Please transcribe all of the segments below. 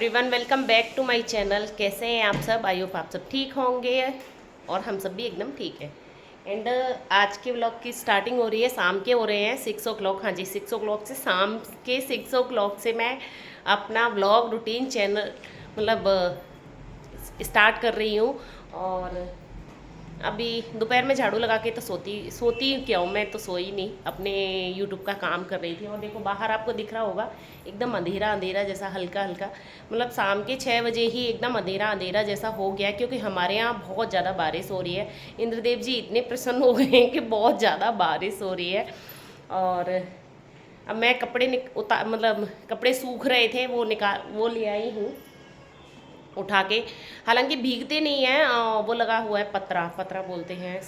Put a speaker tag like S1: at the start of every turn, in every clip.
S1: Everyone, welcome back to my channel. कैसे हैं आप सब? आई होप आप सब ठीक होंगे और हम सब भी एकदम ठीक है। एंड आज के व्लॉग की स्टार्टिंग हो रही है, शाम के हो रहे हैं 6 o'clock। हाँ जी, 6 o'clock से, शाम के 6 o'clock से मैं अपना व्लॉग रूटीन चैनल स्टार्ट कर रही हूँ। और अभी दोपहर में झाड़ू लगा के तो सोती क्या हूँ, मैं तो सोई नहीं, अपने यूट्यूब का काम कर रही थी। और देखो बाहर आपको दिख रहा होगा एकदम अंधेरा अंधेरा जैसा, हल्का हल्का, मतलब शाम के 6 बजे ही एकदम अंधेरा अंधेरा जैसा हो गया, क्योंकि हमारे यहाँ बहुत ज़्यादा बारिश हो रही है। इंद्रदेव जी इतने प्रसन्न हो गए हैं कि बहुत ज़्यादा बारिश हो रही है। और अब मैं कपड़े सूख रहे थे, वो ले आई हूँ उठा के। हालांकि भीगते नहीं हैं, वो लगा हुआ है पतरा बोलते हैं,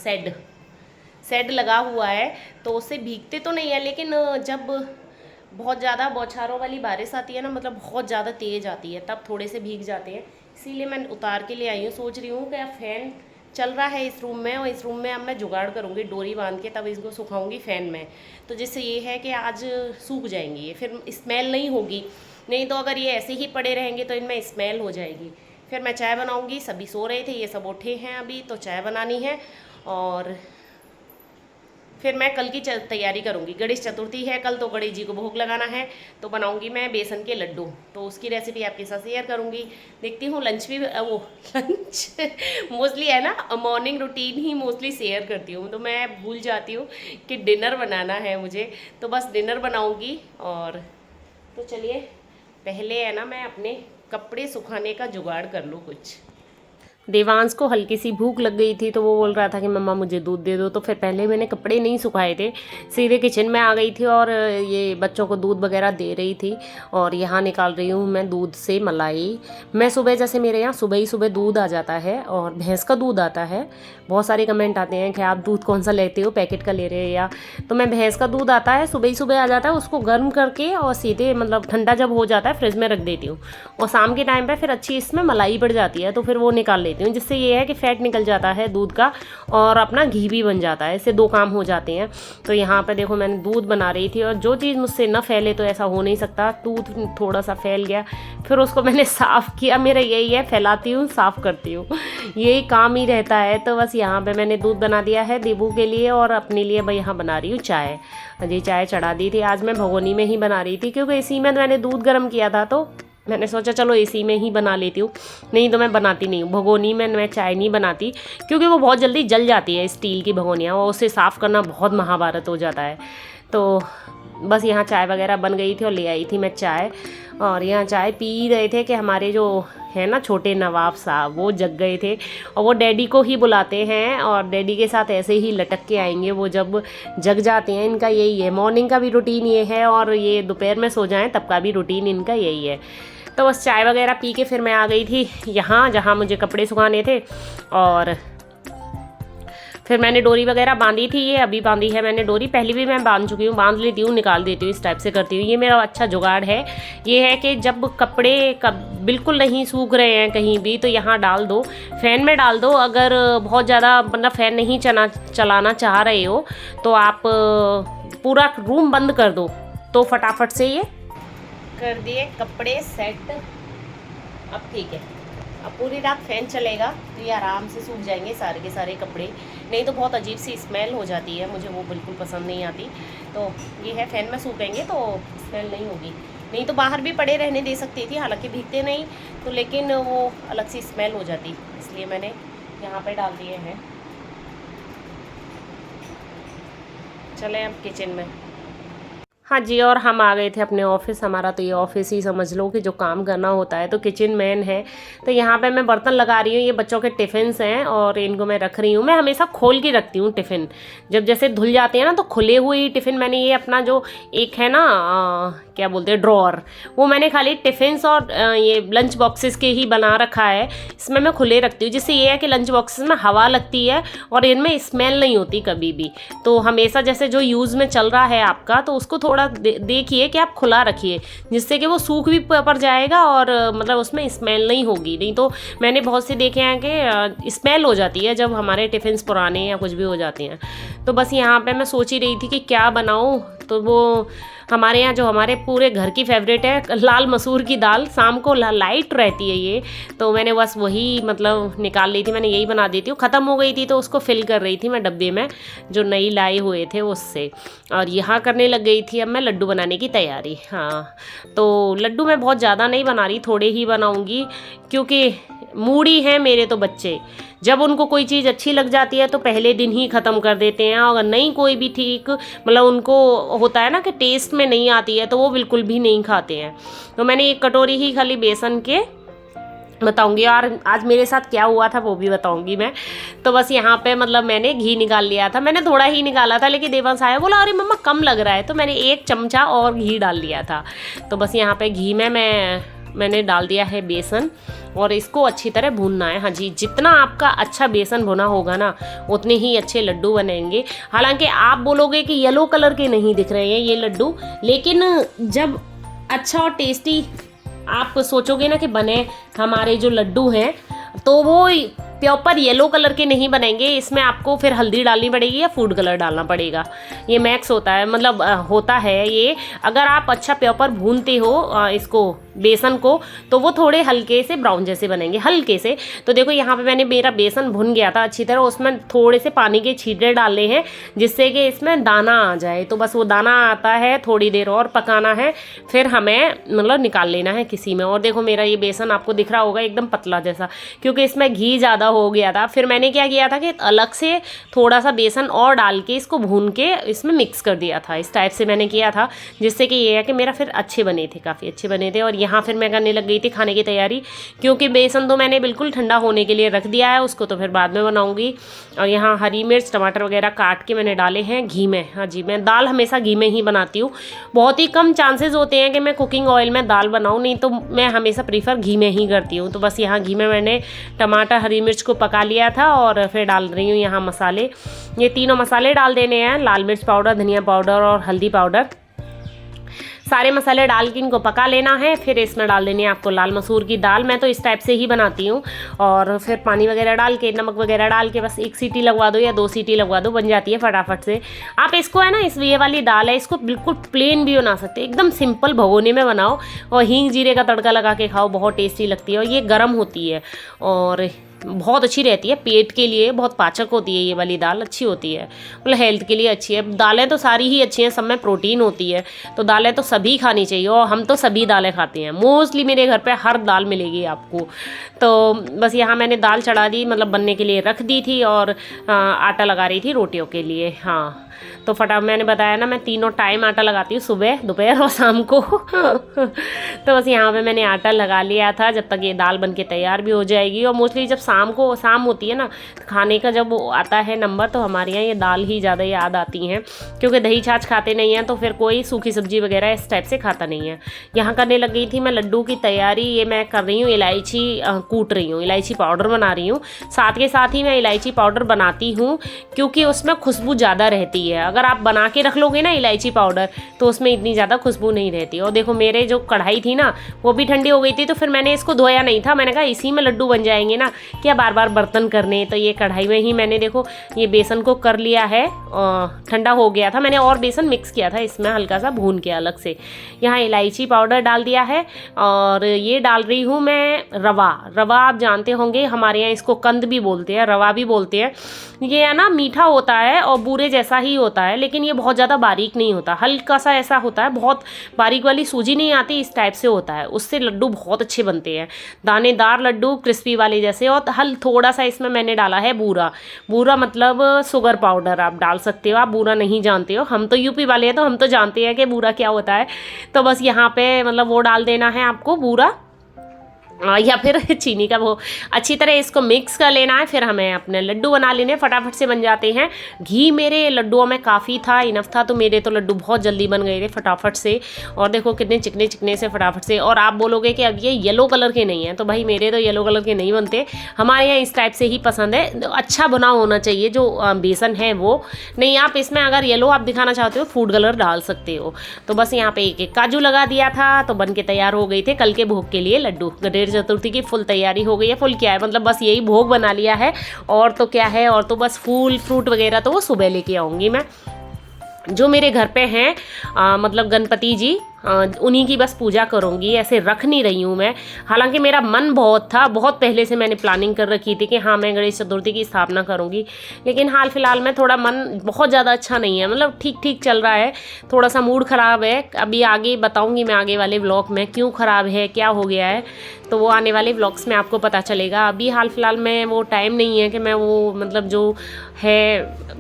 S1: सेड लगा हुआ है, तो उससे भीगते तो नहीं है। लेकिन जब बहुत ज़्यादा बौछारों वाली बारिश आती है ना, मतलब बहुत ज़्यादा तेज़ आती है, तब थोड़े से भीग जाते हैं। इसीलिए मैं उतार के ले आई हूँ। सोच रही हूँ कि अब फ़ैन चल रहा है इस रूम में, और इस रूम में अब मैं जुगाड़ करूँगी डोरी बांध के, तब इसको सुखाऊंगी फ़ैन में। तो जिससे ये है कि आज सूख जाएंगी ये, फिर स्मेल नहीं होगी। नहीं तो अगर ये ऐसे ही पड़े रहेंगे तो इनमें स्मेल हो जाएगी। फिर मैं चाय बनाऊंगी। सभी सो रहे थे, ये सब उठे हैं अभी, तो चाय बनानी है। और फिर मैं कल की तैयारी करूंगी। गणेश चतुर्थी है कल, तो गणेश जी को भोग लगाना है, तो बनाऊंगी मैं बेसन के लड्डू। तो उसकी रेसिपी आपके साथ शेयर करूंगी। देखती हूँ लंच भी लंच मोस्टली है ना, मॉर्निंग रूटीन ही मोस्टली शेयर करती हूँ, तो मैं भूल जाती हूँ कि डिनर बनाना है मुझे। तो बस डिनर बनाऊँगी। और तो चलिए पहले है ना, मैं अपने कपड़े सुखाने का जुगाड़ कर लूँ कुछ। देवांश को हल्की सी भूख लग गई थी, तो वो बोल रहा था कि मम्मा मुझे दूध दे दो। तो फिर पहले मैंने कपड़े नहीं सुखाए थे, सीधे किचन में आ गई थी और ये बच्चों को दूध वगैरह दे रही थी। और यहाँ निकाल रही हूँ मैं दूध से मलाई। मैं सुबह, जैसे मेरे यहाँ सुबह ही सुबह दूध आ जाता है और भैंस का दूध आता है। बहुत सारे कमेंट आते हैं कि आप दूध कौन सा लेते हो, पैकेट का ले रहे हैं या। तो मैं भैंस का दूध आता है, सुबह ही सुबह आ जाता है, उसको गर्म करके और सीधे मतलब ठंडा जब हो जाता है फ्रिज में रख देती हूँ। और शाम के टाइम पर फिर अच्छी इसमें मलाई बढ़ जाती है, तो फिर वो निकाल लेती हूँ, जिससे ये है कि फैट निकल जाता है दूध का और अपना घी भी बन जाता है। इससे 2 काम हो जाते हैं। तो यहाँ पे देखो मैंने दूध बना रही थी, और जो चीज़ मुझसे न फैले तो ऐसा हो नहीं सकता। दूध थोड़ा सा फैल गया, फिर उसको मैंने साफ़ किया। मेरा यही है, फैलाती हूँ साफ़ करती हूँ, यही काम ही रहता है। तो बस यहाँ पे मैंने दूध बना दिया है देबू के लिए, और अपने लिए मैं यहाँ बना रही हूँ चाय। जी चाय चढ़ा दी थी। आज मैं भगोनी में ही बना रही थी, क्योंकि इसी में मैंने दूध गर्म किया था, तो मैंने सोचा चलो इसी में ही बना लेती हूँ। नहीं तो मैं बनाती नहीं हूँ भगोनी में, मैं चाय नहीं बनाती, क्योंकि वो बहुत जल्दी जल जाती है स्टील की भगोनियाँ, और उसे साफ़ करना बहुत महाभारत हो जाता है। तो बस यहाँ चाय वगैरह बन गई थी और ले आई थी मैं चाय। और यहाँ चाय पी रहे थे कि हमारे जो है ना छोटे नवाब साहब, वो जग गए थे, और वो डैडी को ही बुलाते हैं, और डैडी के साथ ऐसे ही लटक के आएंगे वो जब जग जाते हैं। इनका यही है, मॉर्निंग का भी रूटीन ये है, और ये दोपहर में सो जाएं तब का भी रूटीन इनका यही है। तो बस चाय वगैरह पी के फिर मैं आ गई थी यहाँ, जहाँ मुझे कपड़े सुखाने थे। और फिर मैंने डोरी वगैरह बांधी थी, ये अभी बांधी है मैंने डोरी, पहले भी मैं बांध चुकी हूँ, बांध लेती हूँ निकाल देती हूँ, इस टाइप से करती हूँ। ये मेरा अच्छा जुगाड़ है। ये है कि जब कपड़े बिल्कुल नहीं सूख रहे हैं कहीं भी, तो यहाँ डाल दो, फ़ैन में डाल दो। अगर बहुत ज़्यादा मतलब फ़ैन नहीं चलाना चाह रहे हो, तो आप पूरा रूम बंद कर दो, तो फटाफट से ये कर दिए कपड़े सेट। अब ठीक है, अब पूरी रात फ़ैन चलेगा तो ये आराम से सूख जाएंगे सारे के सारे कपड़े। नहीं तो बहुत अजीब सी स्मेल हो जाती है, मुझे वो बिल्कुल पसंद नहीं आती। तो ये है, फ़ैन में सूखेंगे तो स्मेल नहीं होगी। नहीं तो बाहर भी पड़े रहने दे सकती थी, हालांकि भीगते नहीं तो, लेकिन वो अलग सी स्मेल हो जाती, इसलिए मैंने यहाँ पे डाल दिए हैं। चलें अब किचन में। हाँ जी, और हम आ गए थे अपने ऑफिस। हमारा तो ये ऑफिस ही समझ लो कि जो काम करना होता है, तो किचन मैन है। तो यहाँ पे मैं बर्तन लगा रही हूँ, ये बच्चों के टिफ़िन्स हैं और इनको मैं रख रही हूँ। मैं हमेशा खोल के रखती हूँ टिफ़िन, जब जैसे धुल जाते हैं ना, तो खुले हुए ही टिफ़िन। मैंने ये अपना जो एक है ना क्या बोलते हैं ड्रॉअर, वो मैंने खाली टिफ़िन्स और ये लंच बॉक्सेस के ही बना रखा है। इसमें मैं खुले रखती हूँ, जिससे ये है कि लंच बॉक्सेस में हवा लगती है और इनमें स्मेल नहीं होती कभी भी। तो हमेशा जैसे जो यूज़ में चल रहा है आपका, तो उसको थोड़ा देखिए कि आप खुला रखिए, जिससे कि वो सूख भी पड़ जाएगा और मतलब उसमें स्मेल नहीं होगी। नहीं तो मैंने बहुत से देखे हैं कि स्मेल हो जाती है जब हमारे टिफ़िन्स पुराने या कुछ भी हो जाते हैं। तो बस यहाँ पे मैं सोच ही रही थी कि क्या बनाऊँ। तो वो हमारे यहाँ जो हमारे पूरे घर की फेवरेट है लाल मसूर की दाल, शाम को लाइट रहती है ये, तो मैंने बस वही मतलब निकाल ली थी, मैंने यही बना देती हूँ। ख़त्म हो गई थी तो उसको फिल कर रही थी मैं डब्बे में जो नई लाए हुए थे उससे, और यहाँ करने लग गई थी अब मैं लड्डू बनाने की तैयारी। हाँ, तो लड्डू मैं बहुत ज़्यादा नहीं बना रही, थोड़े ही बनाऊँगी, क्योंकि मूडी हैं मेरे तो बच्चे, जब उनको कोई चीज़ अच्छी लग जाती है तो पहले दिन ही ख़त्म कर देते हैं, और नहीं कोई भी ठीक मतलब उनको होता है ना कि टेस्ट में नहीं आती है तो वो बिल्कुल भी नहीं खाते हैं। तो मैंने एक कटोरी ही खाली बेसन के बताऊंगी, और आज मेरे साथ क्या हुआ था वो भी बताऊंगी मैं। तो बस यहाँ पे मतलब मैंने घी निकाल लिया था, मैंने थोड़ा ही निकाला था, लेकिन देवांश आया बोला अरे मम्मा कम लग रहा है, तो मैंने 1 चमचा और घी डाल लिया था। तो बस यहाँ पे घी में मैंने डाल दिया है बेसन, और इसको अच्छी तरह भूनना है। हाँ जी, जितना आपका अच्छा बेसन भुना होगा ना उतने ही अच्छे लड्डू बनेंगे। हालांकि आप बोलोगे कि येलो कलर के नहीं दिख रहे हैं ये लड्डू, लेकिन जब अच्छा और टेस्टी आप सोचोगे ना कि बने हमारे जो लड्डू हैं, तो वो प्रॉपर येलो कलर के नहीं बनेंगे, इसमें आपको फिर हल्दी डालनी पड़ेगी या फूड कलर डालना पड़ेगा। ये मैक्स होता है, मतलब होता है ये। अगर आप अच्छा प्रॉपर भूनते हो इसको बेसन को, तो वो थोड़े हल्के से ब्राउन जैसे बनेंगे, हल्के से। तो देखो यहाँ पे मैंने मेरा बेसन भुन गया था अच्छी तरह, उसमें थोड़े से पानी के छींटे डाले हैं जिससे कि इसमें दाना आ जाए। तो बस वो दाना आता है, थोड़ी देर और पकाना है, फिर हमें मतलब निकाल लेना है किसी में। और देखो मेरा ये बेसन आपको दिख रहा होगा एकदम पतला जैसा, क्योंकि इसमें घी ज़्यादा हो गया था। फिर मैंने क्या किया था कि अलग से थोड़ा सा बेसन और डाल के इसको भून के इसमें मिक्स कर दिया था, इस टाइप से मैंने किया था, जिससे कि ये है कि मेरा फिर अच्छे बने थे, काफ़ी अच्छे बने थे। और यहाँ फिर मैं करने लग गई थी खाने की तैयारी, क्योंकि बेसन तो मैंने बिल्कुल ठंडा होने के लिए रख दिया है, उसको तो फिर बाद में बनाऊँगी। और यहाँ हरी मिर्च टमाटर वगैरह काट के मैंने डाले हैं घी में। हाँ जी, मैं दाल हमेशा घी में ही बनाती हूँ, बहुत ही कम चांसेस होते हैं कि मैं कुकिंग ऑयल में दाल बनाऊँ, नहीं तो मैं हमेशा प्रीफर घी में ही करती हूँ। तो बस यहाँ घी में मैंने टमाटर हरी मिर्च को पका लिया था, और फिर डाल रही हूँ यहाँ मसाले। ये तीनों मसाले डाल देने हैं, लाल मिर्च पाउडर, धनिया पाउडर और हल्दी पाउडर। सारे मसाले डाल के इनको पका लेना है। फिर इसमें डाल देनी है आपको लाल मसूर की दाल, मैं तो इस टाइप से ही बनाती हूँ। और फिर पानी वगैरह डाल के, नमक वगैरह डाल के बस 1 सीटी लगवा दो या 2 सीटी लगवा दो, बन जाती है फटाफट से। आप इसको है ना, ये वाली दाल है, इसको बिल्कुल प्लेन भी बना सकते, एकदम सिंपल भगोने में बनाओ और हींग जीरे का तड़का लगा के खाओ, बहुत टेस्टी लगती है। और ये गर्म होती है और बहुत अच्छी रहती है, पेट के लिए बहुत पाचक होती है, ये वाली दाल अच्छी होती है, मतलब हेल्थ के लिए अच्छी है। दालें तो सारी ही अच्छी हैं, सब में प्रोटीन होती है, तो दालें तो सभी खानी चाहिए, और हम तो सभी दालें खाते हैं, मोस्टली मेरे घर पे हर दाल मिलेगी आपको। तो बस यहाँ मैंने दाल चढ़ा दी, मतलब बनने के लिए रख दी थी, और आटा लगा रही थी रोटियों के लिए। हाँ, तो मैंने बताया ना, मैं तीनों टाइम आटा लगाती हूँ, सुबह, दोपहर और शाम को। तो बस यहाँ पे मैंने आटा लगा लिया था, जब तक ये दाल बन के तैयार भी हो जाएगी। और मोस्टली जब शाम होती है ना, खाने का जब वो आता है नंबर, तो हमारे यहाँ ये दाल ही ज़्यादा याद आती हैं, क्योंकि दही छाछ खाते नहीं हैं, तो फिर कोई सूखी सब्जी वगैरह इस टाइप से खाता नहीं है। यहाँ करने लग गई थी मैं लड्डू की तैयारी। ये मैं कर रही हूँ, इलायची कूट रही हूँ, इलायची पाउडर बना रही हूँ। साथ के साथ ही मैं इलायची पाउडर बनाती हूँ, क्योंकि उसमें खुशबू ज़्यादा रहती है। अगर आप बना के रख लोगे ना इलायची पाउडर, तो उसमें इतनी ज़्यादा खुशबू नहीं रहती। और देखो मेरे जो कढ़ाई थी ना, वो भी ठंडी हो गई थी, तो फिर मैंने इसको धोया नहीं था, मैंने कहा इसी में लड्डू बन जाएंगे ना, क्या बार बार बर्तन करने। तो ये कढ़ाई में ही मैंने देखो ये बेसन को कर लिया है, ठंडा हो गया था, मैंने और बेसन मिक्स किया था इसमें हल्का सा भून के अलग से। यहाँ इलायची पाउडर डाल दिया है, और ये डाल रही हूँ मैं रवा आप जानते होंगे, हमारे यहाँ इसको कंद भी बोलते हैं, रवा भी बोलते हैं। ये है ना, मीठा होता है और बूरे जैसा ही होता है, लेकिन ये बहुत ज़्यादा बारीक नहीं होता, हल्का सा ऐसा होता है, बहुत बारीक वाली सूजी नहीं आती, इस टाइप से होता है। उससे लड्डू बहुत अच्छे बनते हैं, दानेदार लड्डू, क्रिस्पी वाले जैसे। और थोड़ा सा इसमें मैंने डाला है बूरा मतलब शुगर पाउडर आप डाल सकते हो, आप बूरा नहीं जानते हो, हम तो यूपी वाले हैं तो हम तो जानते हैं कि बूरा क्या होता है। तो बस यहाँ पे मतलब वो डाल देना है आपको बूरा, या फिर चीनी का, वो अच्छी तरह इसको मिक्स कर लेना है। फिर हमें अपने लड्डू बना लेने, फटाफट से बन जाते हैं। घी मेरे लड्डुओं में काफ़ी था, इनफ था, तो मेरे तो लड्डू बहुत जल्दी बन गए थे फटाफट से। और देखो कितने चिकने चिकने से फटाफट से। और आप बोलोगे कि अब ये येलो कलर के नहीं हैं, तो भाई मेरे तो येलो कलर के नहीं बनते, हमारे यहाँ इस टाइप से ही पसंद है, अच्छा बना होना चाहिए जो बेसन है वो। नहीं, आप इसमें अगर येलो आप दिखाना चाहते हो, फूड कलर डाल सकते हो। तो बस यहाँ पे एक काजू लगा दिया था, तो बन के तैयार हो गई थे कल के भोग के लिए लड्डू। ढेर गणेश चतुर्थी की फुल तैयारी हो गई है। फुल क्या है, मतलब बस यही भोग बना लिया है, और तो क्या है, और तो बस फूल फ्रूट वगैरह तो वो सुबह लेके आऊँगी मैं। जो मेरे घर पे हैं मतलब गणपति जी, उन्हीं की बस पूजा करूँगी, ऐसे रख नहीं रही हूँ मैं। हालांकि मेरा मन बहुत था, बहुत पहले से मैंने प्लानिंग कर रखी थी कि हाँ मैं गणेश चतुर्थी की स्थापना करूँगी, लेकिन हाल फिलहाल में थोड़ा मन बहुत ज़्यादा अच्छा नहीं है, मतलब ठीक ठीक चल रहा है, थोड़ा सा मूड ख़राब है। अभी आगे बताऊँगी मैं आगे वाले व्लॉग में क्यों ख़राब है, क्या हो गया है, तो वो आने वाले व्लॉग्स में आपको पता चलेगा। अभी हाल फिलहाल में वो टाइम नहीं है कि मैं वो मतलब जो है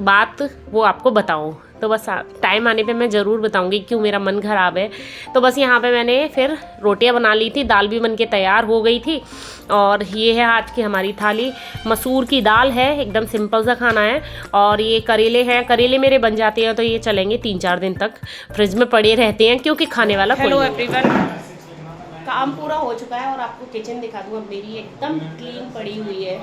S1: बात वो आपको बताऊँ, तो बस टाइम आने पे मैं ज़रूर बताऊंगी क्यों मेरा मन ख़राब है। तो बस यहाँ पे मैंने फिर रोटियाँ बना ली थी, दाल भी बन के तैयार हो गई थी, और ये है आज की हमारी थाली। मसूर की दाल है, एकदम सिंपल सा खाना है, और ये करेले हैं, करेले मेरे बन जाते हैं तो ये चलेंगे 3-4 दिन तक, फ्रिज में पड़े रहते हैं क्योंकि खाने वाला कोई नहीं। हेलो एवरीवन, काम पूरा हो चुका है और आपको किचन दिखा दूँ। अब मेरी एकदम क्लीन पड़ी हुई है,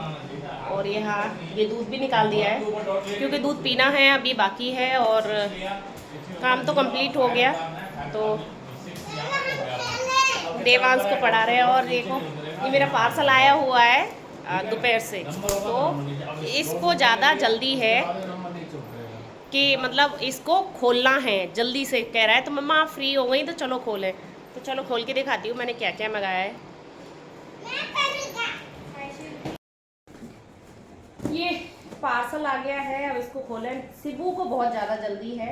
S1: और यहाँ ये दूध भी निकाल दिया है क्योंकि दूध पीना है, अभी बाकी है, और काम तो कंप्लीट हो गया। तो देवांश को पढ़ा रहे हैं, और देखो ये मेरा पार्सल आया हुआ है दोपहर से, तो इसको ज़्यादा जल्दी है कि मतलब इसको खोलना है जल्दी से, कह रहा है। तो मम्मा आप फ्री हो गई तो चलो खोलें, तो चलो खोल के दिखाती हूँ मैंने क्या क्या मंगाया है। ये पार्सल आ गया है, अब इसको खोलें। सिबू को बहुत ज़्यादा जल्दी है,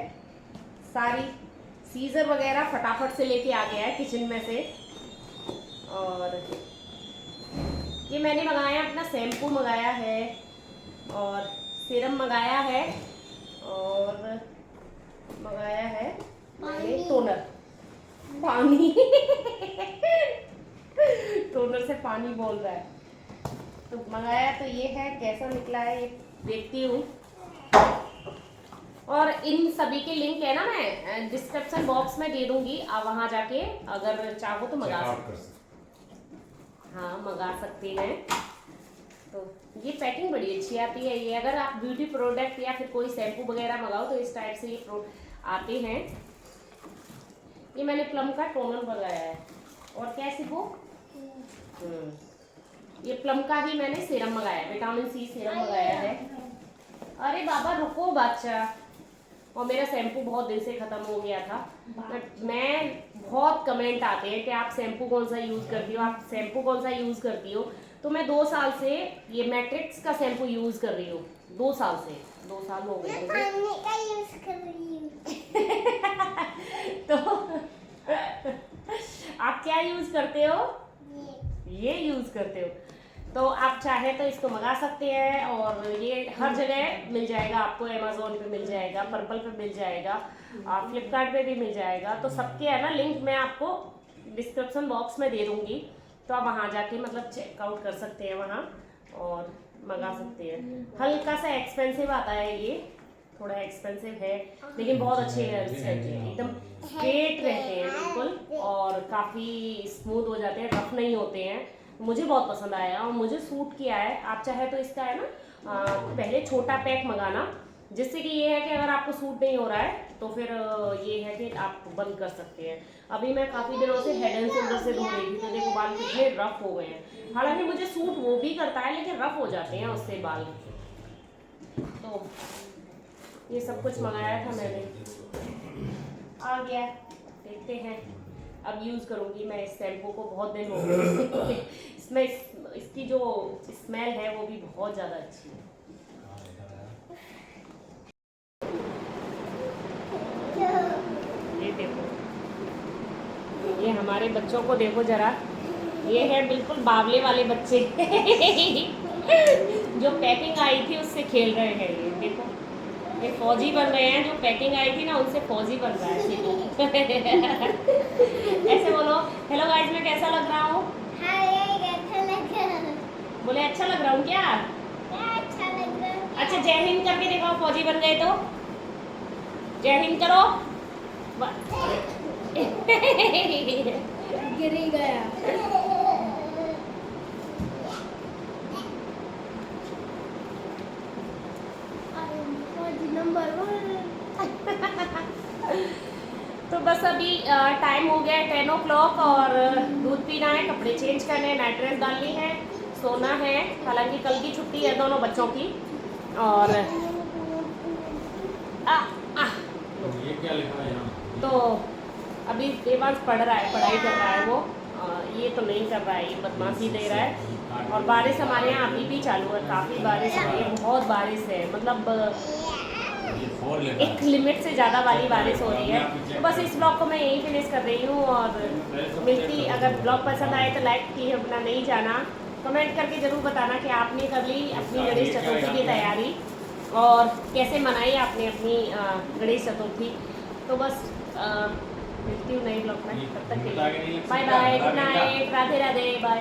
S1: सारी सीजर वगैरह फटाफट से लेके आ गया है किचन में से। और ये मैंने मंगाया अपना शैम्पू मंगाया है, और सीरम मंगाया है, और मंगाया है मैंने टोनर, पानी टोनर से पानी बोल रहा है, तो मंगाया तो ये है। कैसा निकला है ये देखती हूँ, और इन सभी के लिंक है ना मैं डिस्क्रिप्शन बॉक्स में दे दूंगी, आप वहाँ जाके अगर चाहो तो मंगा सकते, हाँ मंगा सकते हैं। तो ये पैकिंग बड़ी अच्छी आती है, ये अगर आप ब्यूटी प्रोडक्ट या फिर कोई शैम्पू वगैरह मंगाओ तो इस टाइप से ये आते हैं। ये मैंने प्लम का टोनर मंगाया है, और कैसे वो ये प्लम का ही मैंने सीरम मंगाया है, विटामिन सी सीरम मंगाया है। अरे बाबा रुको बच्चा, और मेरा शैम्पू बहुत दिन से ख़त्म हो गया था। मैं बहुत कमेंट आते हैं कि आप शैम्पू कौन सा यूज़ करती हो, आप शैम्पू कौन सा यूज़ करती हो, तो मैं 2 साल से ये मैट्रिक्स का शैम्पू यूज़ कर रही हूँ, 2 साल से, 2 साल हो गए मुझे। पानी का यूज़ कर रही हूँ तो आप क्या यूज़ करते हो? ये यूज़ करते हो, तो आप चाहे तो इसको मंगा सकते हैं, और ये हर जगह मिल जाएगा आपको, अमेज़ोन पे मिल जाएगा, पर्पल पे मिल जाएगा, फ्लिपकार्ट पे भी मिल जाएगा। तो सबके है ना लिंक मैं आपको डिस्क्रिप्शन बॉक्स में दे दूँगी, तो आप वहाँ जाके मतलब चेकआउट कर सकते हैं वहाँ और मंगा सकते हैं। हल्का सा एक्सपेंसिव आता है, ये थोड़ा एक्सपेंसिव है, लेकिन बहुत अच्छे रहते हैं, एकदम स्ट्रेट रहते हैं बिल्कुल, और काफ़ी स्मूथ हो जाते हैं, रफ नहीं होते हैं। मुझे बहुत पसंद आया और मुझे सूट किया है। आप चाहे तो इसका है ना पहले छोटा पैक मंगाना, जिससे कि ये है कि अगर आपको सूट नहीं हो रहा है तो फिर ये है कि आप बंद कर सकते हैं। अभी मैं काफ़ी दिनों से हेड एंड शोल्डर से धो रही थी, तो देखो बाल कितने रफ हो गए हैं। हालांकि मुझे सूट वो भी करता है, लेकिन रफ हो जाते हैं उससे बाल। तो ये सब कुछ मंगाया था मैंने, आ गया, देखते हैं अब यूज़ करूँगी मैं इस शैम्पू को। बहुत दिन हो गए इसमें इसकी जो स्मेल है वो भी बहुत ज़्यादा अच्छी है। ये देखो, ये हमारे बच्चों को देखो जरा, ये है बिल्कुल बावले वाले बच्चे जो पैकिंग आई थी उससे खेल रहे हैं। ये देखो, ये फौजी बन रहे हैं, जो पैकिंग आई थी ना उनसे फौजी बन रहा है ऐसे बोलो, हेलो गाइस मैं कैसा लग रहा हूँ? बोले अच्छा लग रहा हूँ क्या? अच्छा लग रहा है। अच्छा जय हिंद करके दिखाओ, फौजी बन गए तो जय हिंद करो। गिर ही गया। नंबर 1 तो बस अभी टाइम हो गया है 10 o'clock और दूध पीना है, कपड़े चेंज करने हैं, नाइट ड्रेस डालनी है, सोना है। हालांकि कल की छुट्टी है दोनों बच्चों की। और
S2: ये क्या लिखा है यहाँ?
S1: तो अभी देवांश पढ़ रहा है, पढ़ाई कर रहा है वो। ये तो नहीं कर रहा है, ये बदमाशी दे रहा है। और बारिश हमारे यहाँ अभी भी चालू है, काफ़ी बारिश हो रही है, बहुत बारिश है, मतलब एक लिमिट से ज़्यादा वाली बारिश हो रही है। तो बस इस ब्लॉग को मैं यहीं फिनिश कर रही हूँ और मिलती, अगर ब्लॉग पसंद आए तो लाइक किए अपना नहीं जाना, कमेंट करके ज़रूर बताना कि आपने कर ली अपनी गणेश चतुर्थी की तैयारी और कैसे मनाई आपने अपनी गणेश चतुर्थी। तो बस मिलती हूँ नए ब्लॉग में, तब तक के लिए bye bye, good night, Radhe Radhe, bye.